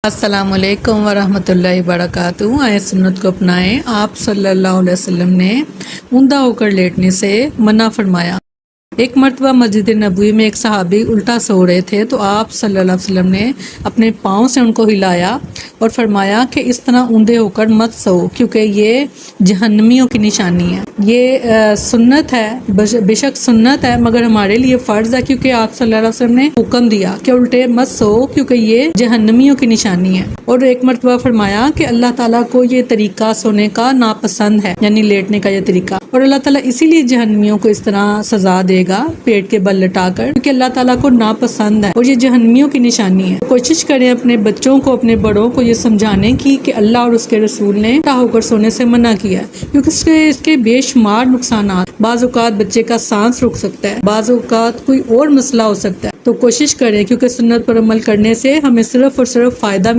السلام علیکم ورحمۃ اللہ وبرکاتہ۔ آئے سنت کو اپنائیں۔ آپ صلی اللہ علیہ وسلم نے اوندھا ہو کر لیٹنے سے منع فرمایا۔ ایک مرتبہ مسجد نبوی میں ایک صحابی الٹا سو رہے تھے تو آپ صلی اللہ علیہ وسلم نے اپنے پاؤں سے ان کو ہلایا اور فرمایا کہ اس طرح اوندھے ہو کر مت سو، کیونکہ یہ جہنمیوں کی نشانی ہے۔ یہ سنت ہے، بے شک سنت ہے، مگر ہمارے لیے فرض ہے، کیونکہ آپ صلی اللہ علیہ وسلم نے حکم دیا کہ الٹے مت سو، کیونکہ یہ جہنمیوں کی نشانی ہے۔ اور ایک مرتبہ فرمایا کہ اللہ تعالیٰ کو یہ طریقہ سونے کا ناپسند ہے، یعنی لیٹنے کا یہ طریقہ، اور اللہ تعالیٰ اسی لیے جہنمیوں کو اس طرح سزا دے گا پیٹ کے بل لٹا کر، کیونکہ اللہ تعالیٰ کو ناپسند ہے اور یہ جہنمیوں کی نشانی ہے۔ کوشش کریں اپنے بچوں کو، اپنے بڑوں کو یہ سمجھانے کی کہ اللہ اور اس کے رسول نے الٹا ہو کر سونے سے منع کیا ہے، کیونکہ اس کے بے شمار نقصانات، بعض اوقات بچے کا سانس رک سکتا ہے، بعض اوقات کوئی اور مسئلہ ہو سکتا ہے۔ تو کوشش کریں، کیونکہ سنت پر عمل کرنے سے ہمیں صرف اور صرف فائدہ